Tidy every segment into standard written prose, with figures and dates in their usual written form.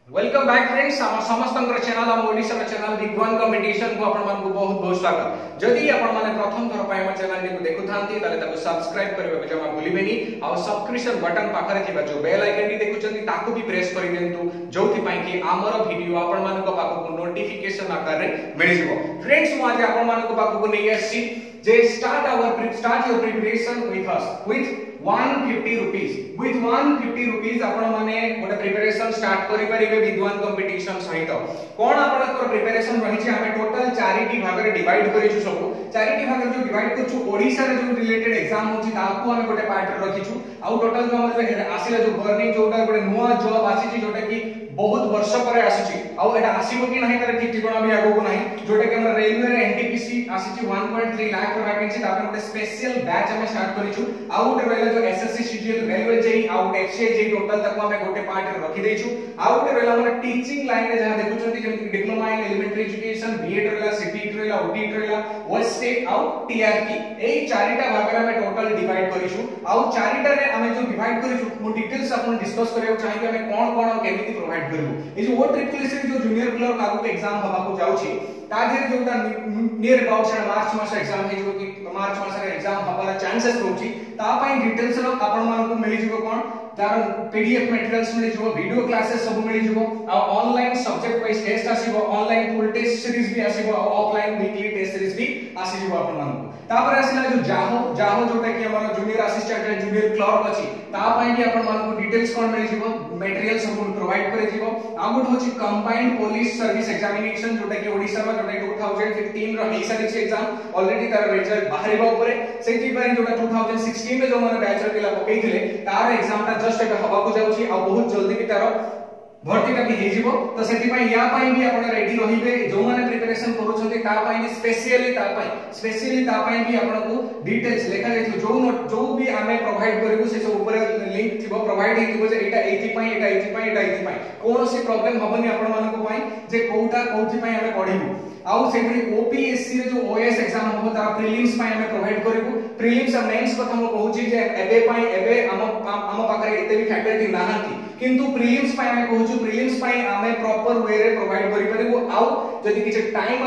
Welcome back friends आम समस्त channel आम ओडिशा चैनल विद्वान कंपटीशन को आपण मानकु बहुत बहुत स्वागत। जदि आपण माने प्रथम थर पाए हमर चैनल को देखुथांती ताले ताको सब्सक्राइब करबे को जमा भूलिबेनी आ सब्सक्रिप्शन बटन पाखरे थिबा जो बेल आइकन टी देखुचंती ताको भी प्रेस करि देंतु जोथि पई कि हमर वीडियो आपण मानको पाखको नोटिफिकेशन आकार रे मिलि जिवो। फ्रेंड्स मु आज आपण मानको पाखको नै आसी जे start your preparation with us with 150 rupees with 150 rupees आपण माने गोटे प्रिपरेशन स्टार्ट करि परिबे विद्वान कंपटीशन सहित। कोन आपनकर प्रिपरेशन रहि छै हमें टोटल 4टी भाग रे डिवाइड करि छु सब 4टी भाग रे जो डिवाइड कर छु ओडिसा रे जो रिलेटेड एग्जाम होछि ताको हमें गोटे पार्ट रे रखि छु आ टोटल जो हमर आसीला जो गवर्निंग जोटा गोटे नुवा जॉब आसी छि जोटा कि बहुत वर्ष पर आसी छि आ एटा आसीबो कि नाही तार ठीक ठिकाना भी आगो को नाही जोटा कि हमर रेलवे रे एनटीपीसी आसी छि 1.3 लाख रो वैकेंसी तापर गोटे स्पेशल बैच हमें स्टार्ट करि छु आ गोटे रहला जो एसएससी सीजीएल रेलवे जेई आ गोटे एफसीए जेई टोटल तक हमें गोटे पार्ट रे रखि दै छु आ गोटे रहला हमर टीचिंग लाइन रे जहां देखुछंती जेमि diploma in elementary education BEd रहला सीटीईटी रहला ओटीईटी रहला वेस्टेट आ टीआरपी एई चारिटा भाग रे हमें टोटल डिवाइड करि छु आ चारिटा रे हमें जो डिवाइड करि छु मु डिटेल्स आपन डिस्कस करियो चाहि कि हमें कोन केमिति प्रोवाइड करबो। ए जो ओ ट्रिपल सी जो जूनियर क्लर्क आगु एग्जाम हबा को जाउछि ता जे जोटा नियर अबाउट से मार्च मास एग्जाम हे जो कि मार्च मास रे एग्जाम हबार चांसेस रहउछि ता पई डिटेल्स रो आपन मान को मिलि जिवो कोन तार पीडीएफ मटेरियल्स मिलि जिवो वीडियो क्लासेस सब मिलि जिवो आ ऑनलाइन सब्जेक्ट वाइज टेस्ट आसीबो ऑनलाइन फुल टेस्ट सीरीज भी आसीबो आ ऑफलाइन वीकली टेस्ट सीरीज भी आसी जिवो आपन मान को तापर आसीला जो जाहो जोटा कि हमर जूनियर असिस्टेंट जूनियर क्लर्क अछि ता पई भी आपन मान को डिटेल्स कोन मिलि जिवो मटेरियल सब प्रोवाइड करे जिवो आ गुड होछि कंबाइंड पुलिस सर्विस एग्जामिनेशन जोटा कि ओडिसा में जोटा 2015 रो हेसारि छै एग्जाम ऑलरेडी तार रिजल्ट बाहरिबा ऊपर सेति पई जोटा 2016 में जो माने बैच रे पिला पकेइथिले तार एग्जाम ता जस्ट एबे हबा को जाउछि आ बहुत जल्दी भी तार भर्तीटा भी हे जिवो तो सेति पई या पई भी आपण रेडी रहिबे जो माने प्रिपरेशन करूछन्ते ता पई भी स्पेशली ता पई भी आपण को डिटेल्स लेखा जाइथि जो भी हमें प्रोवाइड करबो से सब ऊपर लिंक थिबो प्रोवाइड हेतिबो जे एटा कोनोसी प्रॉब्लम हबनी आपण मान को पई जे कोउटा कोउथि पई हमें पढिबो आउ सेगुडी ओपीएससी रे जो ओएस एग्जाम हो तार प्रीलिम्स पई हमें प्रोवाइड करबो प्रीलिम्स और मेंस कथा हम कहूची जे एबे हम पाखरे एते भी फैकल्टी नाहंती किंतु प्रीलिम्स पई हमें कहूछु प्रीलिम्स पई हमें प्रॉपर वे रे प्रोवाइड करि परबो आउ जदि किछ टाइम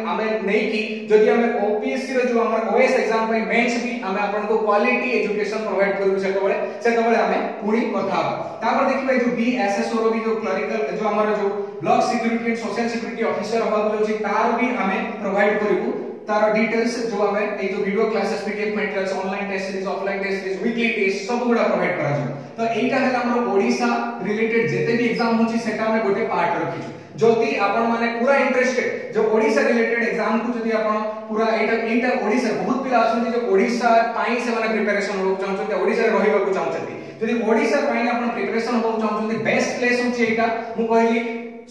हमें नै कि जदि हमें ओपीएससी रे जो हमर ओएस एग्जाम पई मेंस भी हमें आपन को क्वालिटी एजुकेशन प्रोवाइड करबो सेतबेले हमें पूरी कथा तापर देखिबे जो बीएसएसओ रो भी जो क्लरिकल जो हमर जो block security and social security officer हबा को जो तार भी हमें प्रोवाइड करबो तार डिटेल्स जो हमें ए जो video classes PDF materials online test series offline test series weekly test सब गुडा प्रोवाइड करा जो तो एटा है हमर ओडिसा रिलेटेड जेते भी एग्जाम होची सेटा में गोटे पार्ट रखी जदि आपण माने पूरा इंटरेस्टेड जो ओडिसा रिलेटेड एग्जाम को जदि आपण पूरा एटा ओडिसा बहुत पिला आछन जो ओडिसा पाई से माने प्रिपरेशन हो चाहछन ओडिसा रे रहिबा को चाहछन जदि ओडिसा पाई आपण प्रिपरेशन हो चाहछन बेस्ट प्लेस होची एटा मु कहली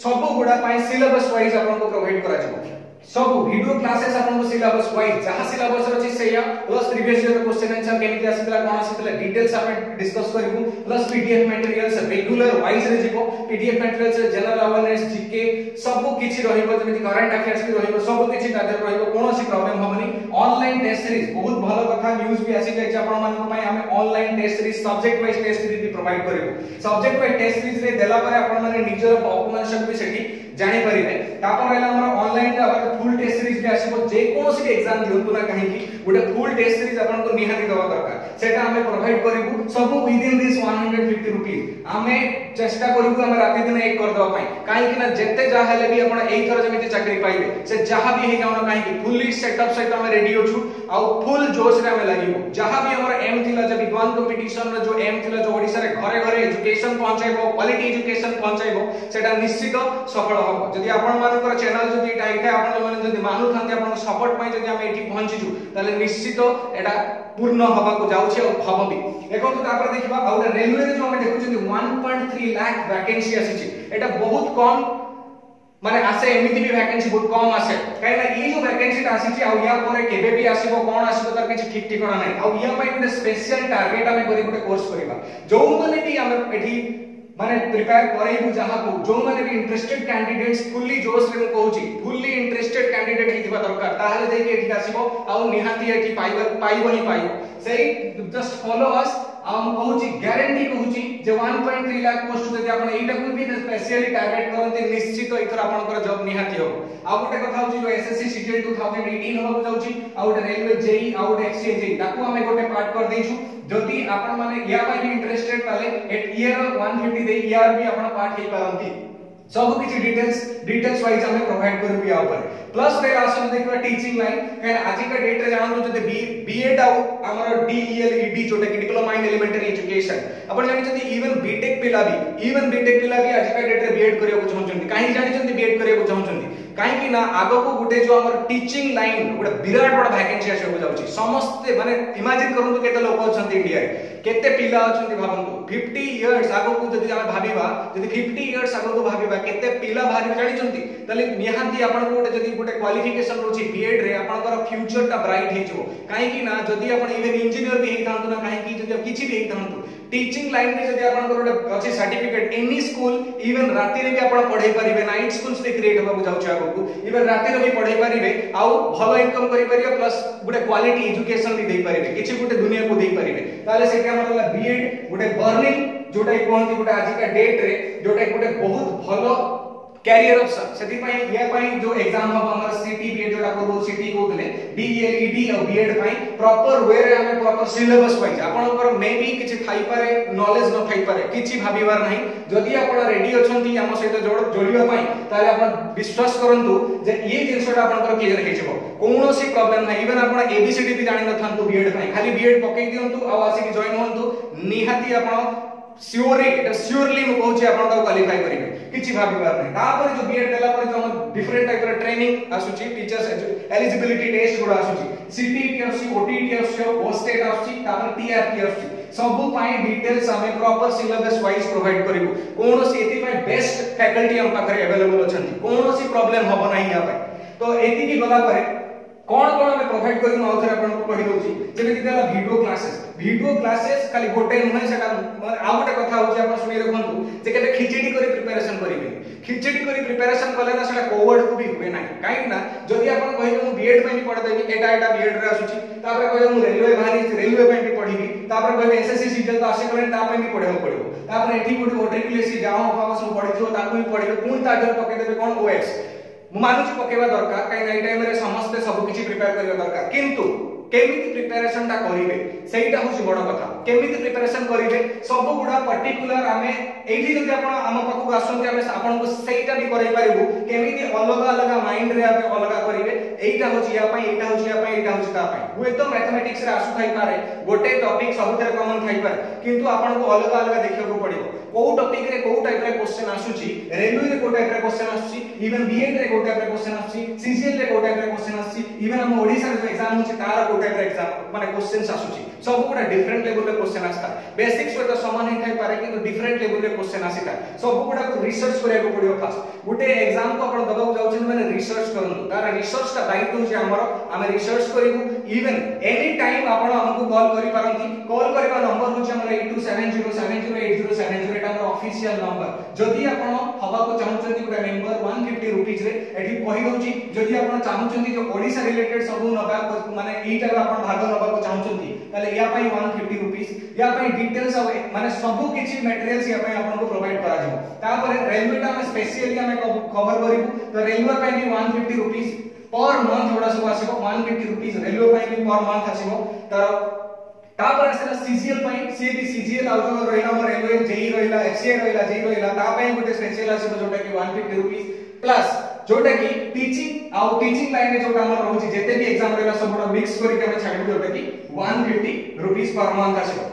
सब गुडा पाई सिलेबस वाइज आपण को प्रोवाइड करा जाबो सब वीडियो क्लासेस आपण को सिलेबस वाइज जहां सिलेबस अछि सेया plus previous year question answer केमिति आसीतला कोन आसीतला डिटेल्स आपण डिस्कस करबो plus PDF materials regular wise रे जिवो PDF materials general awareness GK सब किछि रहिबो जेमिति करंट अफेयर्स भी रहिबो सब किछि तादर रहिबो कोनोसी प्रॉब्लम हमनी ऑनलाइन टेस्ट सीरीज बहुत भलो कथा न्यूज़ भी आसी जाय आपण मान पई हमें online test series subject wise test series भी प्रोवाइड करबो सब्जेक्ट वाइज टेस्ट सीरीज रे देला परे आपण माने निजर परफॉर्मेंस भी सेठी जानि परिबे तापर रहला हमर ऑनलाइन रे फुल टेस्ट सीरीज भी आसीबो जे कोनोसी एग्जाम दियंतु ना काहे कि गोटे फुल टेस्ट सीरीज आपण को निहाती दवा दरकार सेटा हमें प्रोवाइड करबो सब विद इन दिस 150 रुपीस हमें चेष्टा करबो हम राति दिन एक कर दवा पई काहे कि ना जत्ते जा हेले भी आपण एई थर जेमिति चाकरी पाइबे से जहां भी हे जाउना काहे कि फुल्ली सेटअप सहित हम रेडी होछु आ फुल जोश रे हमें लागिबो जहां भी हमर एम थिला जे विद्वान कंपटीशन रो जो एम थिला जो ओडिसा रे घरे घरे एजुकेशन पहुंचाइबो क्वालिटी एजुकेशन पहुंचाइबो सेटा निश्चित सफल हबो जदि आपण मानकर चैनल जदि एटा एटा आपण माने जदि मानु थांते आपण सपोर्ट पई जदि हम एठी पहुंची छु ताले निश्चित एटा पूर्ण हबा को जाउछि और हबो भी देखो तो तापर देखिबा और रेलवे रे जो हम देखुछन 1.3 लाख वैकेंसी आसी छि एटा बहुत कम माने आसे एमिति भी वैकेंसी बहुत कम आसे काहे ना ई जो वैकेंसी आसी छि आ या परे केबे भी आसीबो कोन आसीबो तार किछि ठीक ठिकाना नै आ या पई ଗୋଟେ स्पेशल टारगेट हम करी ଗୋଟେ कोर्स करबा जो माने भी हम एठी माने प्रिपेयर करैबु जहा को जो माने भी इंटरेस्टेड कैंडिडेट्स फुल्ली जोश रे कहूची फुल्ली इंटरेस्टेड कैंडिडेट हिथिबा दरकार ताहाले देकी एठी आसीबो आ निहाती एठी पाइबो ही पाइबो सेही जस्ट फॉलो अस हम कहूची गारंटी कहूची जे 1.3 लाख पोस्ट जदि आपण एटा को भी स्पेशली टारगेट करते निश्चित इथर आपनकर जॉब निहाती हो। आ गोटे कथा होची जो एसएससी सीजीएल 2018 होबो जाउची आ गोटे रेलवे जेई आ गोटे एक्सए जेई ताको हमें गोटे पार्ट कर देइछु। जदि आपण माने या पय भी इंटरेस्टेड ताले एट ईयर 150 दे ईयर भी आपण पार्ट हे पारंती सब किछि डिटेल्स वाइज हमें प्रोवाइड करबी आ ऊपर प्लस रे आसन देखबा टीचिंग लाइन काहे आज का डेट रे जानतो जदि बीएड आउ हमर डीईएलईडी जोटा कि डिप्लोमा इन एलिमेंटरी एजुकेशन आपण जानि जदि इवन बीटेक पिला भी आज का डेट रे बीएड करियो चाहछन्ती काहे जानि जंती बीएड करियो चाहछन्ती काहे कि ना आगो को गुटे जो हमर टीचिंग लाइन गुटे विराट बड़ वैकेंसी आसे जाउची समस्त माने इमेजिन करंतु केते लोक अछन्ती इंडिया रे केते पिला अछन्ती भाबंतु 50 इयर्स आगो को जदि हम भाबिबा जदि 50 इयर्स आगो को भाबिबा केते पिला भाबि जानि जंती तले निहांती आपण को जदि गुटे क्वालिफिकेशन रोची बीएड रे आपनकर फ्यूचर ता ब्राइट हे जो काहे कि ना जदि आपण इवन इंजीनियर भी हे थांतु ना काहे कि जदि किछि भी हे थांतु टीचिंग लाइन में जदि आपनकर गोटे अछि सर्टिफिकेट एनी स्कूल इवन राति रे भी आपण पढाई परिबे नाइट स्कूल्स रे क्रिएट होबा जाउछ आगो को इवन राति रे भी पढाई परिबे आ भलो इनकम करि परिबे प्लस गुटे क्वालिटी एजुकेशन भी दे परिबे किछि गुटे दुनिया को दे परिबे ताले सेटा हमर बीएड गुटे बर्निंग जोटा कोहंती गुटे आज का डेट रे जोटा गुटे बहुत भलो कैरियर ऑप्शन सेति पई ये पई जो एग्जाम हम हमर सीटी बीएड जोटा करबो सीटी कोतले डीईएलईडी और बीएड पई प्रॉपर वे रे हमें प्रॉपर सिलेबस पई आपनकर मे बी किछि थाई पारे नॉलेज न थाई पारे किछि भाबिबार नाही जदि आपण रेडी अछंती हम सहित जोड़िबा पई ताले आपण विश्वास करंतु जे ये जिंसटा आपनकर क्लियर हे जबो कोनोसी प्रॉब्लम नाही इवन आपण एबीसीडी भी जानि न थांतु बीएड पई खाली बीएड पकई दियंतु आ आसी कि जॉइन होंतु निहाती आपण श्योरली मु कहूची आपण ता क्वालिफाई करिवे किछि भाबिबार नै तापर जो बीएड देला पर जो हम डिफरेंट टाइप रे ट्रेनिंग आसुची टीचर्स एलिजिबिलिटी टेस्ट गुडा आसुची सीटीटी आसुची ओटीटी आसुची ओस्टेट आसुची तापर टीआरपी आसुची सब पाई डिटेल्स हमें प्रॉपर सिलेबस वाइज प्रोवाइड करिवो कोनोसी एति पाई बेस्ट फैकल्टी हम पाखरे अवेलेबल अछंती कोनोसी प्रॉब्लम हबो नाही या पाई तो एति की गला परे कोन हमें प्रोवाइड करिम आउथरे आपण को कहि दोची जेमे दिला वीडियो क्लासेस खाली गोटे नहे सेटा आ गोटे कथा होची आपण सुनि रखंतु जे केते खिचडी करी प्रिपरेशन करिवे खिचडी करी प्रिपरेशन कले ना सेटा कोवर्ड को भी हुए नाही काई ना जदि आपण कहि मु बीएड में भी पढ देबी एटा बीएड रे आसुची तापर कहि मु रेलवे बाहरी रेलवे में भी पढिबी तापर कहि एसएससी सीजन तो आसे कले ता में भी पढेबो पड़िबो तापर एठी गोटे ओट्रिपलेसी जाओ फावा सब पढिथियो ताकू भी पढिबे कोन ता जर पके देबे कोन ओएक्स मु मानुची पकेबा दरकार काई ना टाइम रे समस्त सब किछि प्रिपेयर करबा दरकार किंतु केमिति प्रिपरेशन ता करिवे सेटा होची बड़ कथा केमिति प्रिपरेशन करिवे सब गुडा पर्टिकुलर आमे एठी जदि आपण हम पाखु आसंती आमे आपण को सेटा भी करै पारिबु केमिति अलग अलग माइंड रे आमे अलग करिवे एटा होची या पई एटा होची या पई एटा होची ता पई हुए तो मैथमेटिक्स रे आसु थाई पारे गोटे टॉपिक सबुतरे कॉमन थाई पारे किंतु आपण को अलग अलग देखियो पड़िबो को टॉपिक रे को टाइप रे क्वेश्चन आसुची रेलवे रे को टाइप रे क्वेश्चन आसुची इवन बीएड रे को टाइप रे क्वेश्चन आसुची सीजीएल रे को टाइप रे क्वेश्चन आसुची इवन हम ओडिसा रे एग्जाम होची तार को टाइप रे एग्जाम माने क्वेश्चंस आसुची सब गुडा डिफरेंट लेवल रे क्वेश्चन आस्ता बेसिक्स तो समान ही थाई पारे किंतु डिफरेंट लेवल रे क्वेश्चन आसीता सब गुडा को रिसर्च करिया को पड़ियो फास्ट गुटे एग्जाम को आपण दबाउ जाउछन माने रिसर्च करनु तार रिसर्च ता दायित्व होची हमर हम रिसर्च करिवु इवन एनी टाइम आपण हमको कॉल करि पारंती कॉल करबा नंबर होची हमर 8270708070 एटा हमर ऑफिशियल नंबर जदि आपण हवा को चाहउछंती गुटे मेंबर 150 रुपीस रे एठी कहि दउची जदि आपण चाहउछंती जो ओडिसा रिलेटेड सब नबा माने एटा आपण भाग नबा को चाहउछंती ताले या पई 150 रुपीस या पई डिटेल्स माने सब किछि मटेरियल्स या पई आपण को प्रोवाइड करा जिवो तापर रेलवे टा में स्पेशली हमें कवर करिवु तो रेलवे पई भी 150 रुपीस पर मंथ ओडा सब आसीबो 150 रुपीस रेलवे पई भी पर मंथ आसीबो तर तापर आसेला सीजीएल पई सी भी सीजीएल आउ जो रहिला हमर रेलवे जेई रहिला एफसीए रहिला जेई रहिला ता पई गुटे स्पेशल आसीबो जोटा कि 150 रुपीस प्लस जोटा कि टीचिंग आउ टीचिंग लाइन रे जोटा हमर रहउची जेते भी एग्जाम रहिला सबटा मिक्स करि के हम छाडिबो जोटा कि 150 rupees per month आसीबो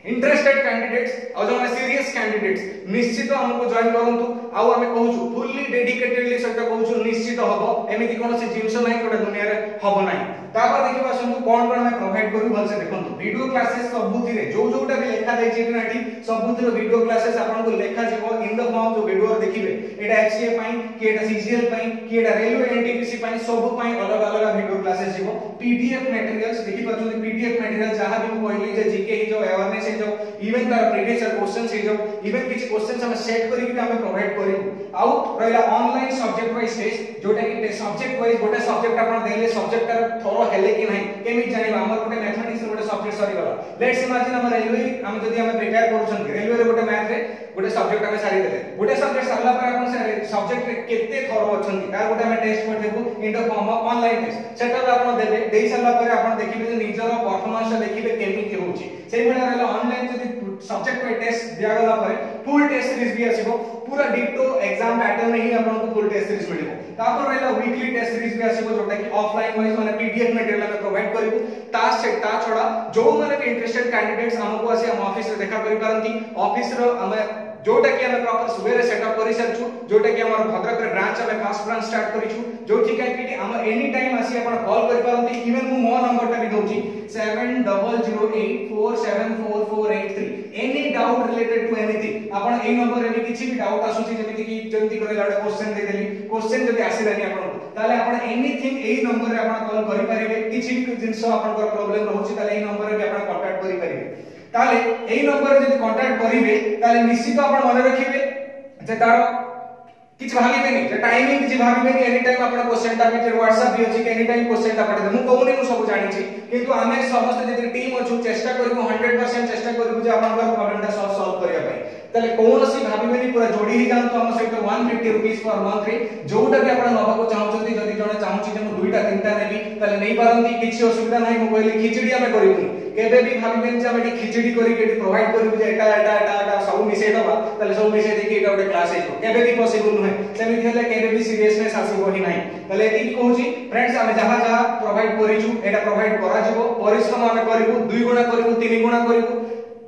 interested candidates और जो सीरियस कैंडिडेट्स निश्चित हमको जॉइन करंतु आउ हमें कहूछु फुल्ली डेडिकेटेडली सटा कहूछु निश्चित हबो एमिति कोनो से जिंस नै कोटा दुनिया रे हबो नै तापर देखिबा संतु कोन कोन हमें प्रोवाइड करू भलसे देखंतु वीडियो क्लासेस सबुथिरे जो जोटा भी लेखा दै छी नाठी सबुथिरे वीडियो क्लासेस आपन को लेखा जीवो इन द फॉर्म जो वीडियो देखिबे एटा एचसीए पई कि एटा सीजीएल पई कि एटा रेलवे एनटीपीसी पई सब पई अलग अलग वीडियो क्लासेस जीवो पीडीएफ मटेरियल्स देखि पछन पीडीएफ मटेरियल जहां भी कहली जे जीके ही जो अवेयरनेस ही जो इवन तार प्रीवियस ईयर क्वेश्चंस ही जो इवन किछ क्वेश्चंस हम सेट करी कि हम प्रोवाइड करिवु आउ रहला ऑनलाइन सब्जेक्ट वाइज टेस्ट जोटा कि सब्जेक्ट वाइज गोटे सब्जेक्ट आपन देले सब्जेक्ट तार कर हेले कि नहीं केमी जानिबा हमर गोटे मैथमेटिक्स रे गोटे सब्जेक्ट सरी गला लेट्स इमेजिन हम रेलवे हम जदी हम प्रिपेयर करूछन रेलवे रे गोटे मैथ रे गोटे सब्जेक्ट हम सारी देले गोटे सब्जेक्ट सारला पर अपन सब्जेक्ट रे केते थरो अछन तार गोटे हम टेस्ट कर देबू in the form of online test सेटा अपन देबे देई सारला पर अपन देखिबे जे निजर परफॉर्मेंस देखिबे केमी के होची सेई भले रहला ऑनलाइन जदी सब्जेक्ट पे टेस्ट दिया गला पर फुल टेस्ट सीरीज भी आसीबो पूरा डिटो एग्जाम पैटर्न में ही अपन को फुल टेस्ट सीरीज मिलिबो तापर रहला वीकली टेस्ट सीरीज भी आसीबो जोटा कि ऑफलाइन वाइज माने पीडीएफ मटेरियल में प्रोवाइड करिवो ता छोड़ा जो माने भी इंटरेस्टेड कैंडिडेट्स हमको आसी हम ऑफिस रे देखा करि पारंती ऑफिस रो हम जोटा कि हम प्रॉपर सुबह सेटअप करि सरछु जोटा कि हमर भद्रक रे ब्रांच में फर्स्ट ब्रांच स्टार्ट करिछु जो ठीक है कि हम एनी टाइम आसी अपन कॉल करि पारंती इवन मु मो नंबर टा भी दोची 7008474483 any doubt related to anything अपन ए नंबर रे भी किछि भी डाउट आसुची जेमिति कि जल्दी करे लाडे क्वेश्चन दे देली क्वेश्चन जदी आसीलानी अपन ताले अपन एनीथिंग ए नंबर रे अपन कॉल करि परिबे किछि भी जिंस अपन प्रॉब्लम रहउची ताले ए नंबर रे भी अपन कांटेक्ट करि परिबे ताले एई नंबर रे जदी कांटेक्ट करिवे ताले निश्चित आपण मन रखिबे जे तार किछ भाबिबेनी जे टाइमिंग किछ भाबिबेनी एनी टाइम आपण क्वेश्चन टा भी WhatsApp भी अछि एनी टाइम क्वेश्चन टा पठे मु कहूनी मु सब जानि छी किंतु आमे समस्त जदी टीम अछु चेष्टा करबो 100% चेष्टा करबो जे आपण प्रॉब्लम टा सॉल्व करिया पई ताले कोनोसी भाबिबेनी पूरा जोडी ही जानतो हम सहित 150 रुपीस पर मंथ रे जोटा भी आपण नबाको चाहउछंती जदी जने चाहउछि जे मु दुईटा तीनटा नेबी ताले नै पारंती किछि असुविधा नै मु कहली खिचड़ी हमें करिबु केबे भी भाबिबेन जे हम खिचड़ी करी के प्रोवाइड करिबु जे एटा सब मिसे दबा ताले सब मिसे देखि एटा गोटे क्लास हेजो केबे भी पॉसिबल नहे सेमिति हेले केबे भी सीरियसनेस आसीबो ही नाही ताले एति कहूची फ्रेंड्स हम जहां प्रोवाइड करिछु एटा प्रोवाइड करा जिवो परिश्रम हम करिबु 2 गुणा करिबु 3 गुणा करिबु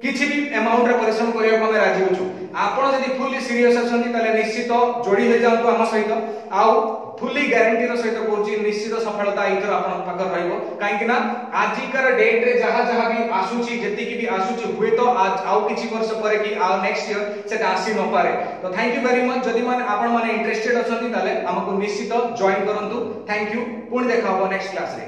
किछि भी अमाउंट रे परिश्रम करिया को हम राजी होछु आपण जदी फुली सीरियस अछंती ताले निश्चित जोडी हे जांतु हम सहित आउ फुली गारंटी रो सहित कहूची निश्चित सफलता इथर आपण पाकर रहइबो काहे कि ना आजिकर डेट रे जहां भी आसुची जति की भी आसुची हुए तो आज आउ किछि वर्ष परे कि आ नेक्स्ट ईयर सेटा आसी न पारे तो थैंक यू वेरी मच जदी माने आपण माने इंटरेस्टेड अछंती ताले हमको निश्चित जॉइन करंतु थैंक यू पुणी देखा हो नेक्स्ट क्लास रे।